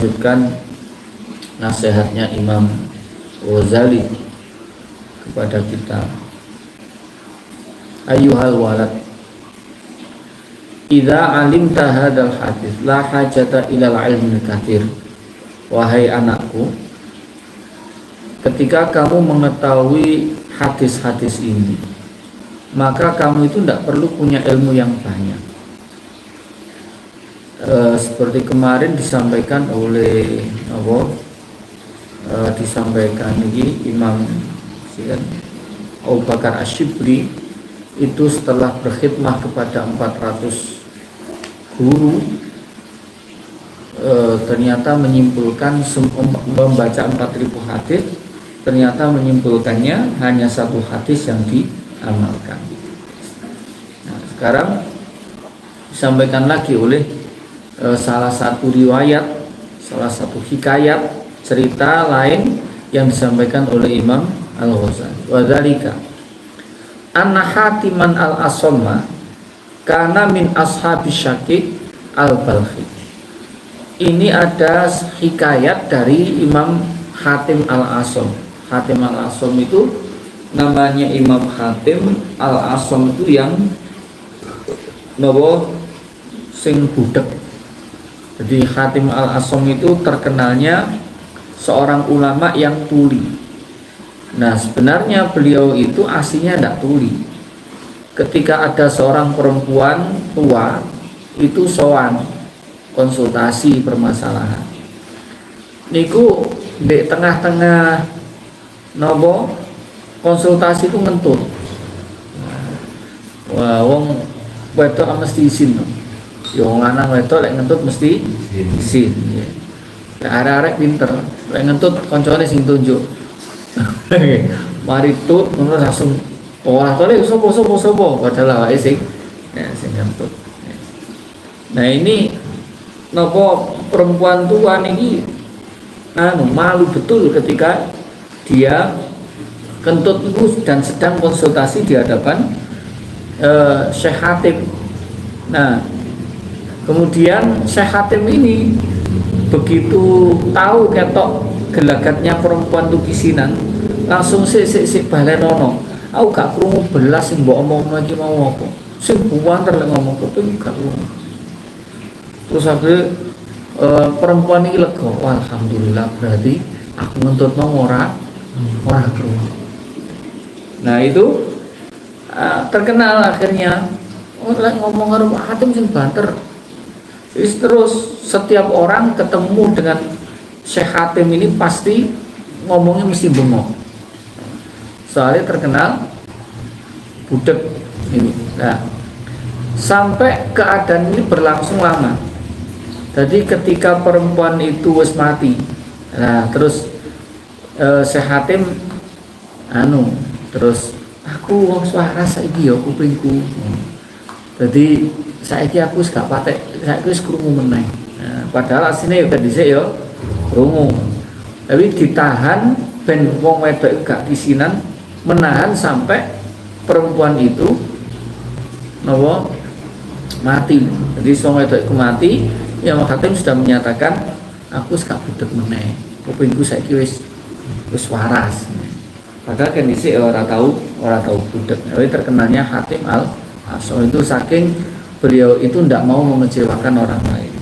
Lanjutkan nasihatnya Imam Ghazali kepada kita. Ayyuhal walad, idza alimta hadzal hadis la hajata ilal ilmi katsir. Wahai anakku, ketika kamu mengetahui hadis-hadis ini, maka kamu itu tidak perlu punya ilmu yang banyak. Seperti kemarin disampaikan oleh disampaikan ini Imam Abu Bakar Asyibri, itu setelah berkhidmah kepada 400 guru, ternyata menyimpulkan membaca 4.000 hadis, ternyata menyimpulkannya hanya satu hadis yang diamalkan. Nah, sekarang disampaikan lagi oleh salah satu riwayat, salah satu hikayat, cerita lain yang disampaikan oleh Imam Al-Ghazali. Wa dzalika anna Hatiman al-Asamma kana min ashabi Syaqiq al-Balkhi. Ini ada hikayat dari Imam Hatim al-Asam. Hatim al-Asam itu namanya Imam Hatim al-Asam itu yang sing budek. Jadi Hatim al-Asam itu terkenalnya seorang ulama yang tuli. Nah, sebenarnya beliau itu aslinya tidak tuli. Ketika ada seorang perempuan tua itu sowan konsultasi permasalahan, niku di tengah-tengah konsultasi itu ngentut. Wah, wong wedok mesti izin. Ya wong lanang wedok lek ngentut mesti izin. Ya. Arek-arek pinter, lek ngentut koncone sing tunjuk. Mari tut ngono langsung wah kale sopo padahal awake sing ngentut. Nah, ini nopo perempuan tua ini malu betul ketika dia kentut itu dan sedang konsultasi di hadapan Syekh Hatim. Nah, kemudian Syekh Hatim ini begitu tahu ketok gelagatnya perempuan itu kisinan, langsung sik balenono. Aku gak krungu belas sing mbok omong lagi mau apa. Sing buanter lek ngomong kok gak krungu. Terus akhirnya perempuan ini lega, alhamdulillah berarti aku nuntut ora krungu. Nah, itu terkenal akhirnya ngomong karo Hatim sing banter. Terus setiap orang ketemu dengan Syekh Hatim ini pasti ngomongnya mesti bengok. Soalnya terkenal budek ini. Nah, sampai keadaan ini berlangsung lama. Jadi ketika perempuan itu wis mati, nah terus Syekh Hatim terus aku wong suara saiki ya kupingku. Jadi saiki aku wis gak patek, saiki wis krungu meneh. Nah, padahal asline ya dhisik ya krungu. Tapi ditahan ben wong wedok gak kisinan, menahan sampai perempuan itu mati. Jadi wong wedok itu mati. Imam Hatim sudah menyatakan aku gak budek meneh, kupingku saiki wis waras. Padahal kan dhisik ora tahu budek. Jadi terkenalnya Hatim al-Asam itu saking beliau itu tidak mau mengecewakan orang lain.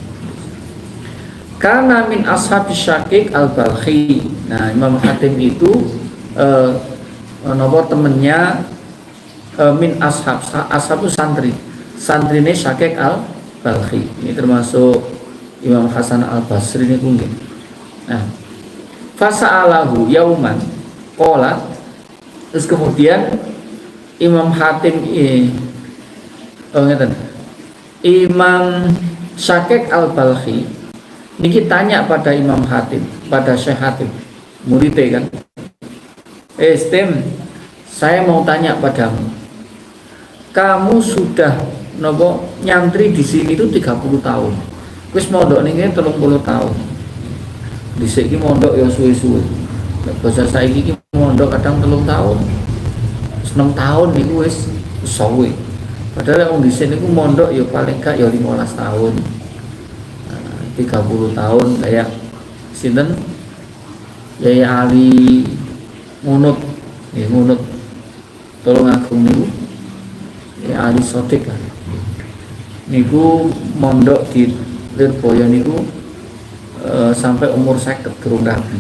Karena min ashabi Syaqiq al-Balkhi. Nah, Imam Hatim itu temennya min ashab itu santrine Syaqiq al-Balkhi. Ini termasuk Imam Hasan al-Basri ini mungkin. Nah, fasa'alahu yauman qala. Terus kemudian Imam Hatim Imam Syaqiq al-Balkhi ini tanya pada Imam Hatim, pada Syekh Hatim, muridnya kan. Stem, saya mau tanya padamu. Kamu sudah nyantri di sini itu 30 tahun. Wis mondok ning kene 30 tahun. Dhisik iki mondok ya suwe-suwe. Nek basa saiki iki mondok kadang 3 tahun. 6 tahun niku wis suwe. Padahal wong dhisik niku mondok ya paling gak ya 15 tahun. 30 tahun kayak sinten Yai Ali Ngunut, Ngunut tolong agung niku Yai Ali Sotik kan niku mondok di Lirboyo niku sampai umur 50 gerung rabi.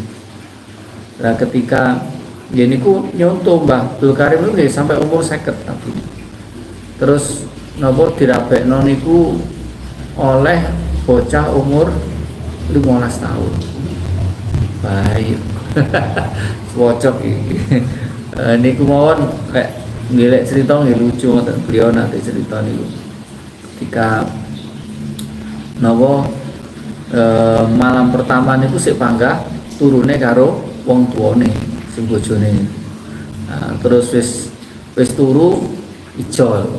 Nah ketika ya niku nyontoh Mbah Abdul Karim niku sampai umur 50 tapi terus napa dirabekno niku oleh bocah umur 15 tahun. Baik. Wocok iki. Niku mawon kayak ngelek cerita nggih lucu ngoten. Beliau nanti cerita niku. Ketika napa malam pertama niku sik panggah turune karo wong tuane sing bojone. Nah, terus wis turu ijol.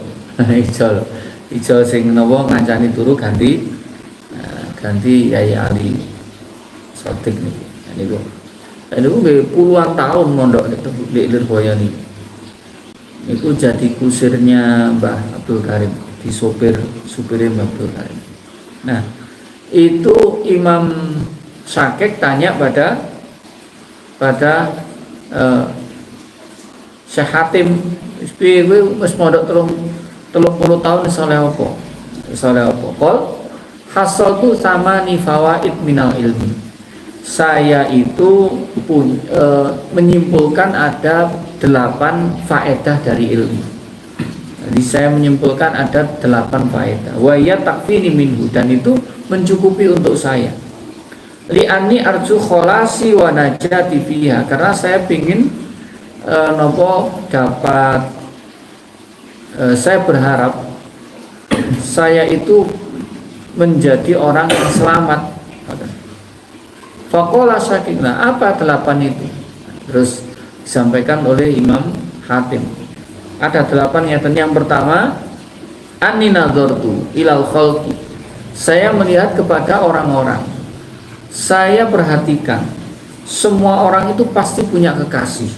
Ijol sing napa ngancani turu ganti Yai Ali Sotik niku. Niku puluhan tahun mondok di Lirboyo niku. Niku jadi kusirnya Mbah Abdul Karim, di supirnya Mbah Abdul Karim. Nah, itu Imam Syakek tanya pada Syekh Hatim, wis mondok 30 tahun saleh apa? Qol hasaltu sama fawaid minal ilmi. Saya itu menyimpulkan ada 8 faedah dari ilmu. Jadi saya menyimpulkan ada 8 faedah. Wa ya takfini minhu, dan itu mencukupi untuk saya. Li'anni arju kholasi wa najati fiha, karena saya ingin saya berharap saya itu menjadi orang yang selamat. Faqala Syakik, nah apa 8 itu? Terus disampaikan oleh Imam Hatim. Ada 8 nyata. Yang pertama, anni nadhartu ilal khalqi. Saya melihat kepada orang-orang. Saya perhatikan semua orang itu pasti punya kekasih.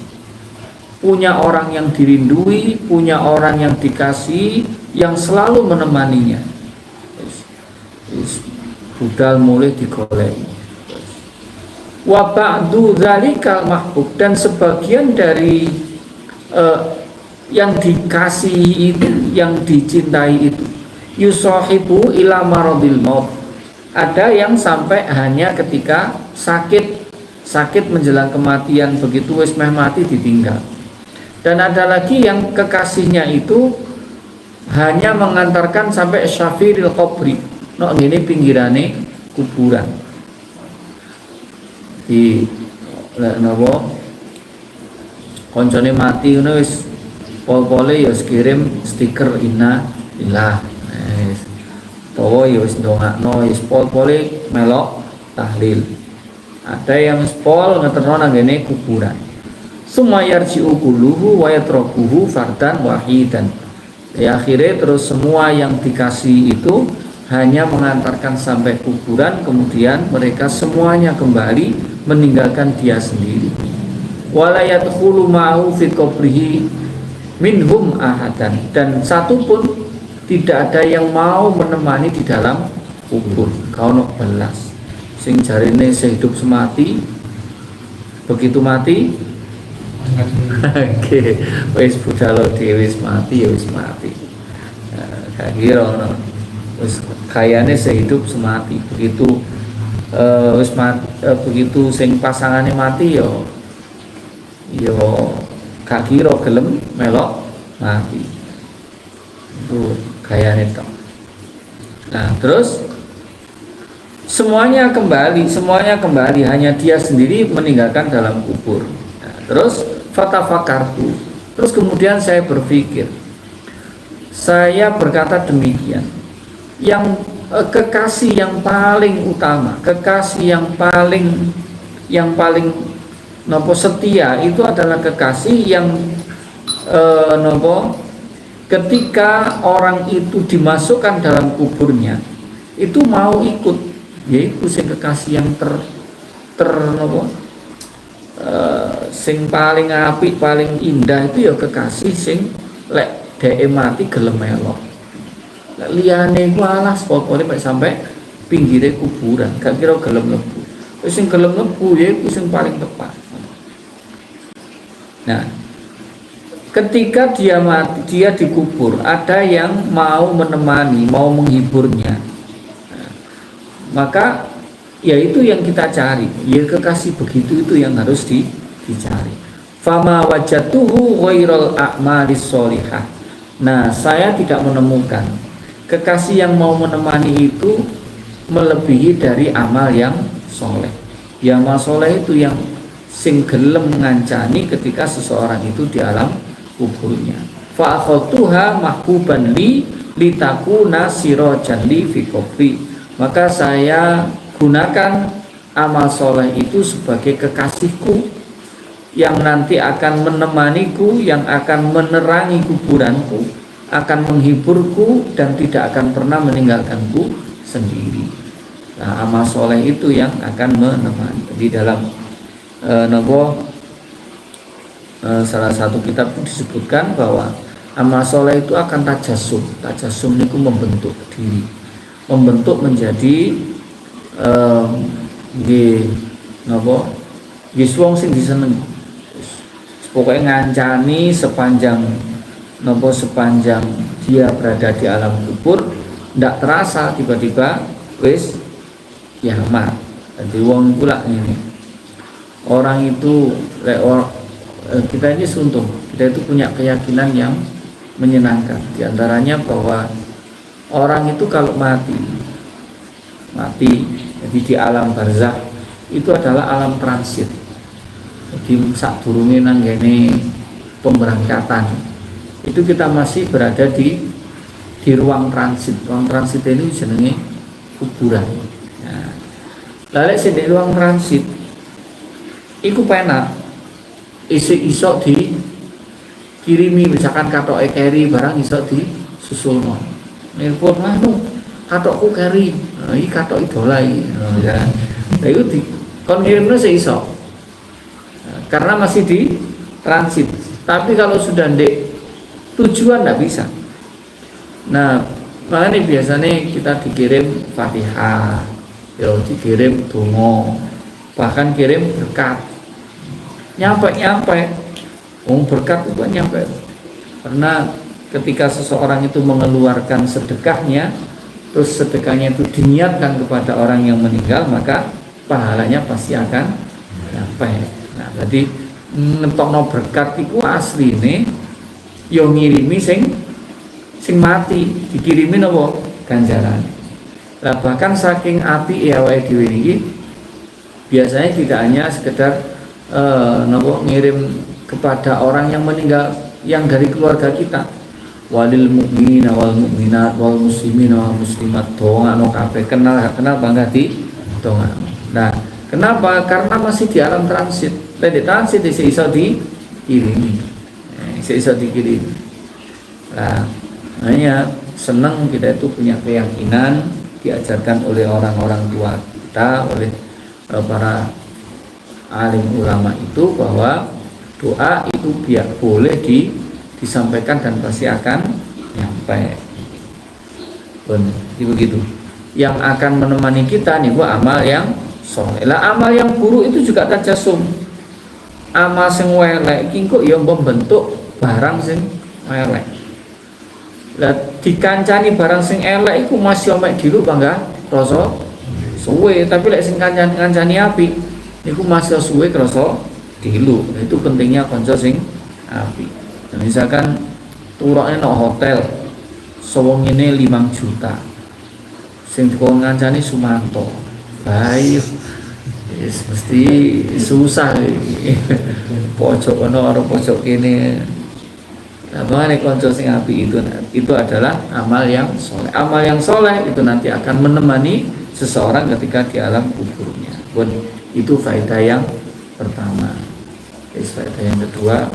Punya orang yang dirindui, punya orang yang dikasihi, yang selalu menemaninya. Budal mulai digoleki. Wa ba'du dzalikal mahbub, dan sebagian dari yang dikasihi itu, yang dicintai itu, yusahibu ila maradil maut. Ada yang sampai hanya ketika sakit menjelang kematian, begitu wis meh mati ditinggal. Dan ada lagi yang kekasihnya itu hanya mengantarkan sampai syafiril qabri, no ngene pinggirane kuburan. Di napa koncone mati ngono wis pol-pole ya kirim stiker inna lillah. Tawa ya wis ndongakno wis pol-pole melok tahlil. Ada yang pol ngeterno nang ngene kuburan. Sumayarji'u kulluhu wa yatrakuhu fardan wahidan. Ya akhirnya terus semua yang dikasih itu hanya mengantarkan sampai kuburan, kemudian mereka semuanya kembali meninggalkan dia sendiri. Wala yadkhulu ma'hu fi qabrihi minhum ahadan, dan satu pun tidak ada yang mau menemani di dalam kubur. Kaono belas sing jarine sehidup semati, begitu mati oke wis budal dhewe wis mati ya wis mati. Gak kira ono wis kayane sehidup semati, begitu wis mati, begitu sing pasangane mati yo gak kira gelem melok mati. Itu kayane tok. Nah, terus semuanya kembali, hanya dia sendiri meninggalkan dalam kubur. Nah, terus fatafakartu, terus kemudian saya berpikir, saya berkata demikian, yang kekasih yang paling utama, kekasih yang paling nopo setia itu adalah kekasih yang nopo ketika orang itu dimasukkan dalam kuburnya itu mau ikut, yaitu sing kekasih yang nopo sing paling apik, paling indah itu ya kekasih sing lek dhek mati gelem melok. Liyane ku alas pokoke mek sampai pinggire kuburan, gak kira gelem mlebu. Sing gelem mlebu ya iku sing paling tepat. Nah, ketika dia mati, dia dikubur, ada yang mau menemani, mau menghiburnya. Nah, maka ya itu yang kita cari. Ya kekasih begitu itu yang harus dicari. Fama wajatuhu ghairal a'malis sholihah. Nah, saya tidak menemukan kekasih yang mau menemani itu melebihi dari amal yang soleh. Yang amal soleh itu yang sing gelem ngancani ketika seseorang itu di alam kuburnya. Fa akhadtuha mahbuban li litakuna sirajan li fi qabri. Maka saya gunakan amal soleh itu sebagai kekasihku yang nanti akan menemaniku, yang akan menerangi kuburanku, akan menghiburku dan tidak akan pernah meninggalkanku sendiri. Nah, amal soleh itu yang akan menemani. Di dalam salah satu kitab itu disebutkan bahwa amal soleh itu akan tajasum. Tajasum itu membentuk diri, membentuk menjadi wong sing diseneng. Pokoknya ngancani sepanjang dia berada di alam kubur, ndak terasa tiba-tiba wis kiamat. Jadi wong pula ini orang itu kita ini suntung, kita itu punya keyakinan yang menyenangkan. Di antaranya bahwa orang itu kalau mati jadi di alam barzakh itu adalah alam transit. Jadi sadurunge nang ngene pemberangkatan itu kita masih berada di ruang transit. Ruang transit ini jenenge kuburan. Nah, lalu di ruang transit iku penak iso dikirimi, misalkan katoke keri barang iso disusulno. Nelpon anu katokku keri, iki katok idolai. Ya. Lah iku kon ngirimno iso. Karena masih di transit. Tapi kalau sudah ndek tujuan tidak bisa. Nah, makanya biasanya kita dikirim Fatihah, ya dikirim donga, bahkan kirim berkat. Nyampe. Berkat itu kan nyampe. Karena ketika seseorang itu mengeluarkan sedekahnya, terus sedekahnya itu diniatkan kepada orang yang meninggal, maka pahalanya pasti akan nyampe. Nah, berarti ngetokno berkat iku asline yo ngirimi sing mati, dikirimi napa ganjaran. Lah bahkan saking api ya awake dhewe iki biasanya tidak hanya sekedar ngirim kepada orang yang meninggal yang dari keluarga kita. Walil mukminin wal mukminat wal muslimin wal muslimat dongano kabeh kenal bangga di dongano. Nah, kenapa? Karena masih di alam transit. Dan di transit iso dikirimi. Iso dikirimi. Nah, hanya senang kita itu punya keyakinan diajarkan oleh orang-orang tua kita, oleh para alim ulama itu bahwa doa itu biar boleh disampaikan dan pasti akan nyampe. Begitu. Yang akan menemani kita nih amal yang soleh. Lah amal yang buruk itu juga tajasum. Amal sing elek iki kok ya membentuk barang sing elek. Lah dikancani barang sing elek iku masih omek dilu bangga rasa suwe, tapi lek sing kancani apik niku masih suwe krasa dilu. Itu pentingnya kanca sing apik. Nah, misalkan turokne nang hotel sewong ini 5 juta. Sing kok ngancani Sumanto. Baik. Mesti susah pojok ono karo pojok kene. Nah, makanya konco sing api itu adalah amal yang soleh. Amal yang soleh itu nanti akan menemani seseorang ketika di alam kuburnya. Itu faedah yang pertama. Faedah yang kedua,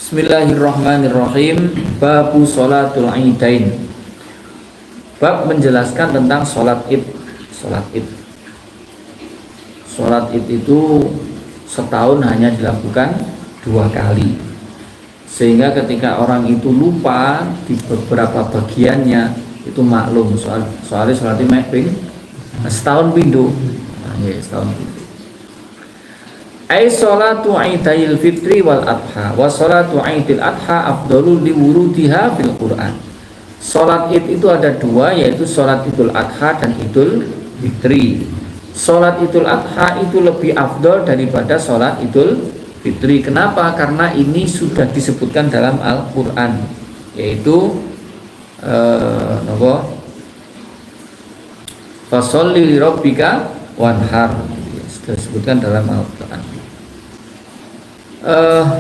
Bismillahirrahmanirrahim. Babu sholatul idain. Bab menjelaskan tentang sholat id. Sholat id itu setahun hanya dilakukan 2 kali, sehingga ketika orang itu lupa di beberapa bagiannya itu maklum soalnya sholat mek ping setahun pindu. Nah, ya setahun pindu. Ai sholatu Idul Fitri wal Adha wa sholatu Idul Adha afdalu li wurudiha fil Quran. Sholat Id itu ada dua, yaitu sholat Idul Adha dan Idul Fitri. Sholat Idul Adha itu lebih afdol daripada sholat Idul Fitri. Kenapa? Karena ini sudah disebutkan dalam Al-Quran, yaitu fasholli li rabbika wanhar, sudah disebutkan dalam Al-Quran.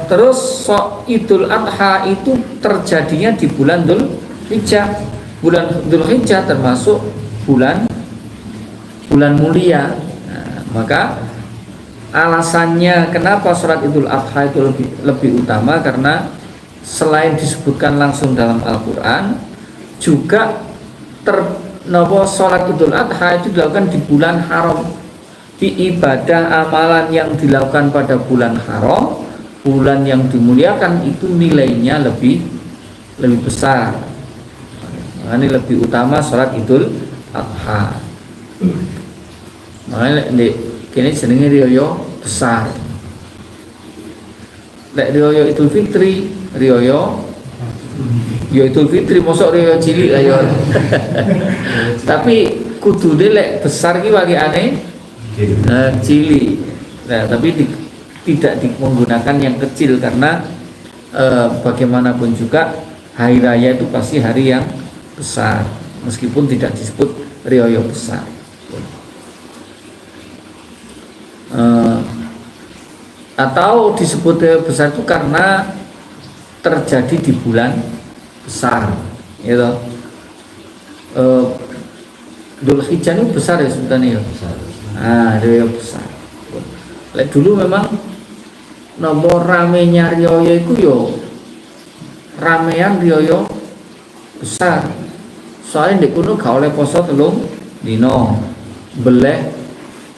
Terus Idul Adha itu terjadinya di bulan Dzulhijjah. Bulan Dzulhijjah termasuk bulan mulia. Nah, maka alasannya kenapa sholat Idul Adha itu lebih utama, karena selain disebutkan langsung dalam Al-Quran, juga sholat Idul Adha itu dilakukan di bulan haram. Di ibadah amalan yang dilakukan pada bulan haram, bulan yang dimuliakan, itu nilainya lebih besar. Ini lebih utama sholat Idul Adha. Makanya kini jenenge riyo besar. Lek riyo Idul Fitri, riyo Idul Fitri mosok riyo cilik lah yo. Tapi kudune lek besar ki walikane cilik. Nah, tapi tidak menggunakan yang kecil, karena bagaimanapun juga hari raya itu pasti hari yang besar, meskipun tidak disebut riyo besar. Atau disebut riyo besar itu karena terjadi di bulan besar, gitu. Dzulhijjah itu besar ya sebetulnya. Nah, riyo besar. Lek dulu memang nomor ramenya riyo itu yo ramean riyo besar. Soalnya di kuno gak oleh poso telung dino, beleh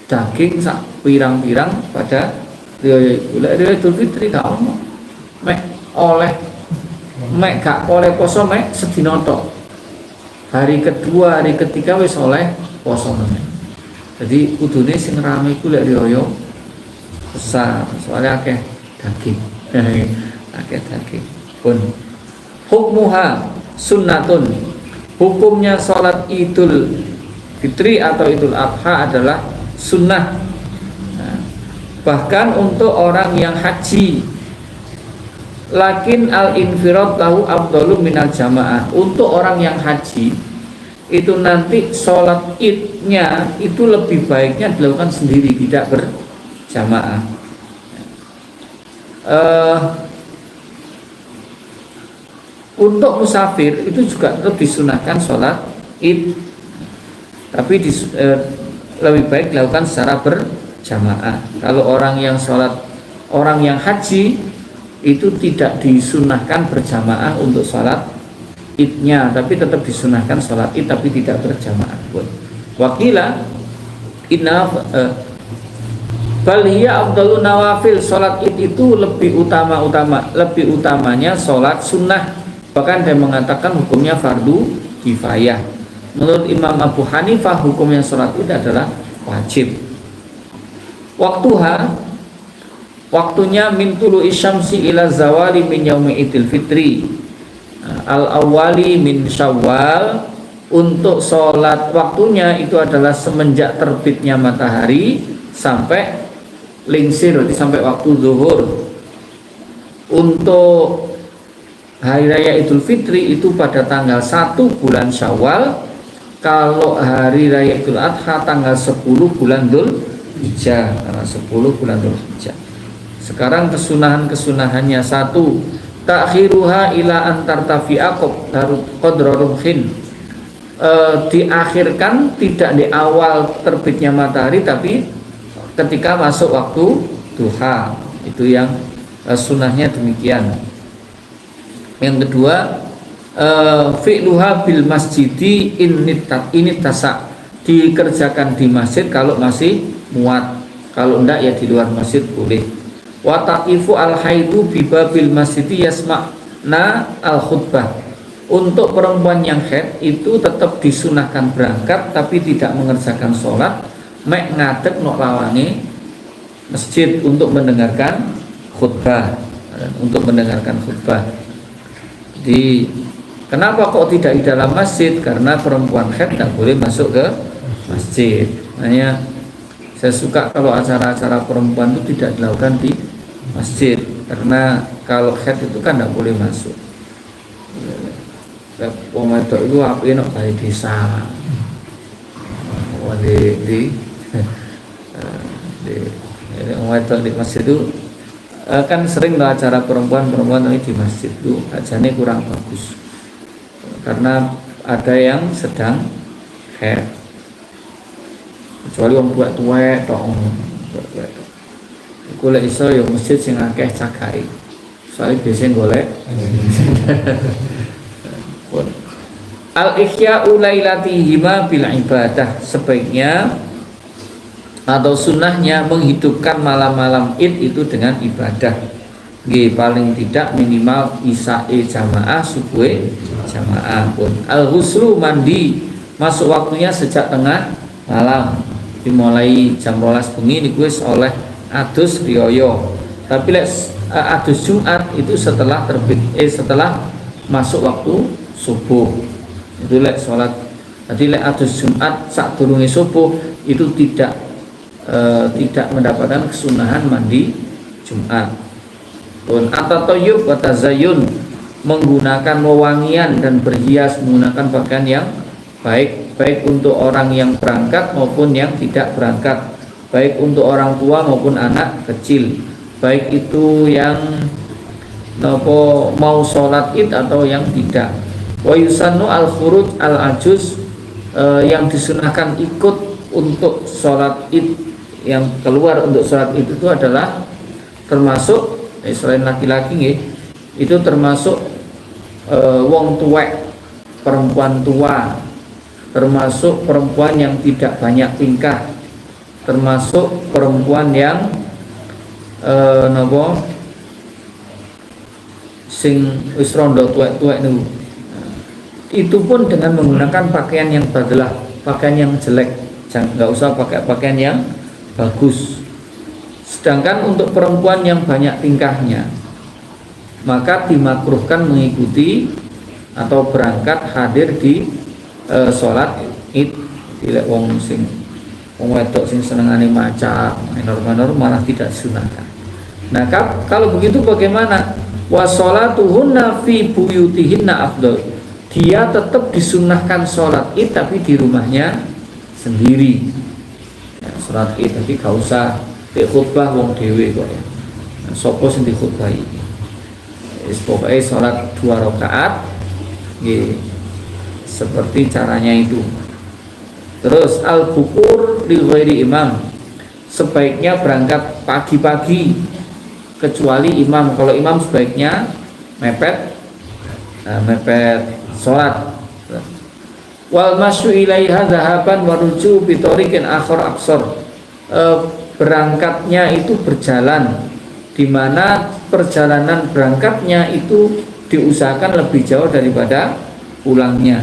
daging sak pirang-pirang pada riyo Idul Fitri gak ono. Mek gak oleh poso mek sedina tok. Hari kedua, hari ketiga wis oleh poso mek. Jadi kudune sing rame iku lek riyo besar, soalnya akeh daging. Akeh daging. Pun hukmuha sunnatun. Hukumnya sholat Idul Fitri atau Idul Adha adalah sunnah. Nah, bahkan untuk orang yang haji. Lakin al-infirad lahu afdalu minal jamaah. Untuk orang yang haji itu nanti sholat idnya itu lebih baiknya dilakukan sendiri, tidak berjamaah. Untuk musafir itu juga tetap disunahkan sholat id, tapi lebih baik dilakukan secara berjamaah. Kalau orang yang haji itu tidak disunahkan berjamaah untuk sholat idnya, tapi tetap disunahkan sholat id tapi tidak berjamaah pun. Wakila inna bal hiya afdalun nawafil. Sholat id itu lebih utamanya sholat sunnah. Bahkan dia mengatakan hukumnya fardu kifayah. Menurut Imam Abu Hanifah hukumnya sholat id adalah wajib. Waktunya min tulu'i syamsi ila zawali min yaumi Idul Fitri al-awwali min Syawal. Untuk sholat waktunya itu adalah semenjak terbitnya matahari sampai lingsir, berarti sampai waktu zuhur. Untuk hari raya Idul Fitri itu pada tanggal 1 bulan Syawal. Kalau hari raya Idul Adha tanggal 10 bulan Dzulhijjah, tanggal 10 bulan Dzulhijjah. Sekarang kesunahannya satu, takhiruha ila antartafi'a qadra rumhin. Diakhirkan tidak di awal terbitnya matahari, tapi ketika masuk waktu duha. Itu yang sunnahnya demikian. Yang kedua, fi'luha bil masjidi ini tasa, dikerjakan di masjid kalau masih muat, kalau enggak ya di luar masjid boleh. Wa taqifu al haidu bi babil masjidi yasma'na al khutbah. Untuk perempuan yang haid itu tetap disunahkan berangkat tapi tidak mengerjakan sholat, mek ngadeg nok lawange masjid untuk mendengarkan khutbah. Jadi kenapa kok tidak di dalam masjid? Karena perempuan haid tidak boleh masuk ke masjid. Makanya saya suka kalau acara-acara perempuan itu tidak dilakukan di masjid, karena kalau haid itu kan tidak boleh masuk. Wong wedok itu apike nek balai desa. Di wong wedok di masjid itu kan sering lah acara perempuan ini di masjid itu ajane kurang bagus. Karena ada yang sedang haid. Kecuali wong tuwek tok. Iku lek iso ya masjid sing akeh cagake. Soale biasane golek al-ihya'u lailatihima bil ibadah, sebaiknya atau sunnahnya menghidupkan malam-malam Id itu dengan ibadah. Paling tidak minimal isya'i jamaah, subuh jamaah pun. Al-ghuslu mandi masuk waktunya sejak tengah malam, dimulai jam 12 bengi niku wis oleh adus riyo. Tapi lek adus Jumat itu setelah terbit setelah masuk waktu subuh. Itu lek sholat. Jadi lek adus Jumat sak durunge subuh itu tidak mendapatkan kesunahan mandi Jumat. Pun at-tayyub wa tazayyun, menggunakan wewangian dan berhias, menggunakan pakaian yang baik untuk orang yang berangkat maupun yang tidak berangkat, baik untuk orang tua maupun anak kecil, baik itu yang mau sholat Id atau yang tidak. Wa yusannu al-khuruj al-ajuz, yang disunahkan ikut untuk sholat Id, yang keluar untuk sholat Id itu adalah termasuk selain laki-laki nggih, itu termasuk wong tuwek, perempuan tua, termasuk perempuan yang tidak banyak tingkah, termasuk perempuan yang sing wis rondo tuwek-tuwek niku. Itu pun dengan menggunakan pakaian yang badalah, pakaian yang jelek, nggak usah pakai pakaian yang bagus. Sedangkan untuk perempuan yang banyak tingkahnya, maka dimakruhkan mengikuti atau berangkat hadir di sholat Id. Tidak wong wedok sing senengane maca minor malah tidak disunahkan. Nah, kalau begitu bagaimana? Wa sholatuhunna fi buyutihinna afdal. Dia tetap disunahkan sholat Id tapi di rumahnya sendiri. Ya, sholat Id tapi gak usah di khutbah wong dhewe kok ya. Nah, sapa sing dikhutbahi? Wis pokoke sholat 2 rakaat nggih. Seperti caranya itu. Terus al-bukur li ghairi imam, sebaiknya berangkat pagi-pagi kecuali imam. Kalau imam sebaiknya mepet sholat. Wal masyu ilaiha dhahaban wa ruju bi tariqin akhar aqsar, berangkatnya itu berjalan, di mana perjalanan berangkatnya itu diusahakan lebih jauh daripada pulangnya.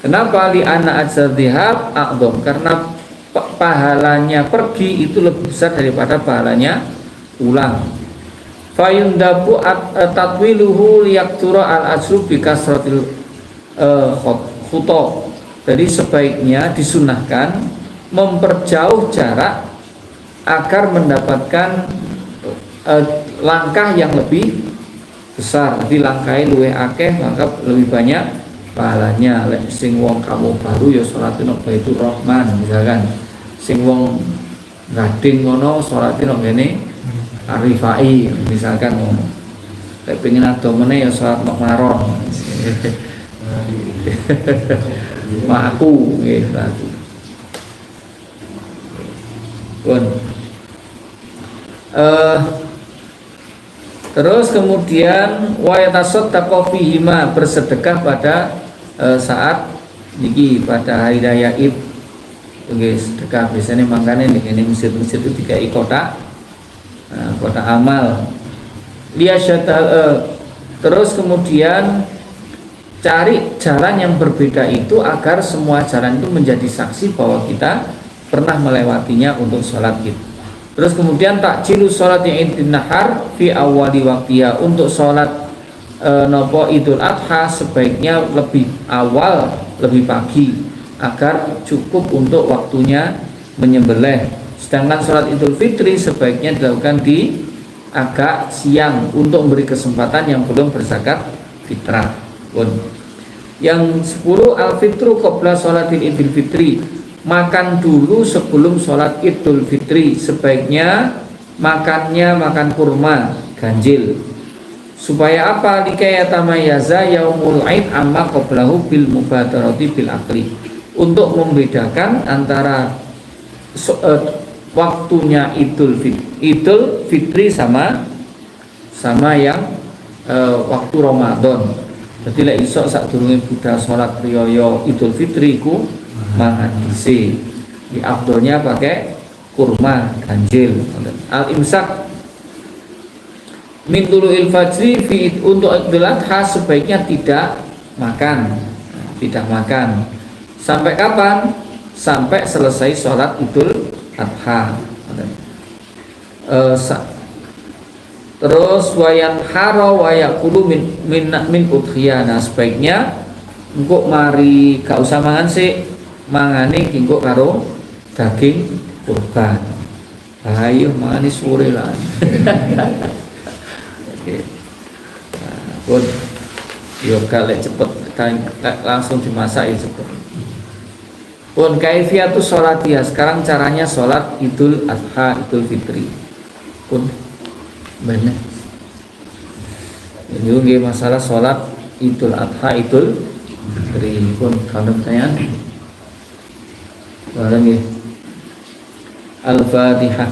Kenapa? Li anna ajzadhihab a'dham, karena pahalanya pergi itu lebih besar daripada pahalanya pulang. Fayundabu tatwiluhu liyaktura al-ajru bi kasratil khuto. Jadi sebaiknya disunahkan memperjauh jarak agar mendapatkan langkah yang lebih besar. Jadi langkahnya luwih akeh, maka lebih banyak pahalanya. Sing wong kamu baru ya sholatin nang Baitur Rahman misalkan, sing wong gading ngono sholatin nang ngene Arifai misalkan ngono. Lek pengen ado meneh ya sholat nang Maron. Ma'aku nggih berarti. Pun terus kemudian wa yatasaddaqu fihima, bersedekah pada saat niki pada hari raya Id. Nggih, sedekah biasanya mangkane ning masjid-masjid itu dikai kotak, kotak amal. Terus kemudian cari jalan yang berbeda itu agar semua jalan itu menjadi saksi bahwa kita pernah melewatinya untuk sholat id. Terus kemudian takjilu sholat yang idin nahar fi awali waktiya, untuk sholat nopo idul adha sebaiknya lebih awal, lebih pagi, agar cukup untuk waktunya menyembelih. Sedangkan sholat idul fitri sebaiknya dilakukan di agak siang untuk memberi kesempatan yang belum berzakat fitrah. Yang 10, al-fitru qabla sholatil idul fitri, makan dulu sebelum sholat idul fitri. Sebaiknya makannya makan kurma ganjil. Supaya apa? Likayatamayaza yaumul aid amma qablahu bil mubadarati bil akli, untuk membedakan antara waktunya idul fitri sama yang waktu Ramadan. Jadi lek isok sadurunge budal salat riyaya Idul Fitri ku mangan isi. Di afdolnya pakai kurma ganjil. Al imsak min tulu'il fajri fi, untuk Idul Adha sebaiknya tidak makan. Sampai kapan? Sampai selesai sholat Idul Adha. Terus wayan haro wayakulu min udhiyah. Nah sebaiknya engkau mari gak usah mangan sih, mangane engkau karo daging kurban. Ayo mangane sore lah. Oke. Pun yo kalek cepet langsung dimasak ya cepet. Pun kaifiatus sholatia, sekarang caranya sholat Idul Adha Idul Fitri. Pun benar. Ini juga masalah sholat Idul Adha Idul Fitri. Pun kalau pertanyaan, barang ya. Al-Fatihah.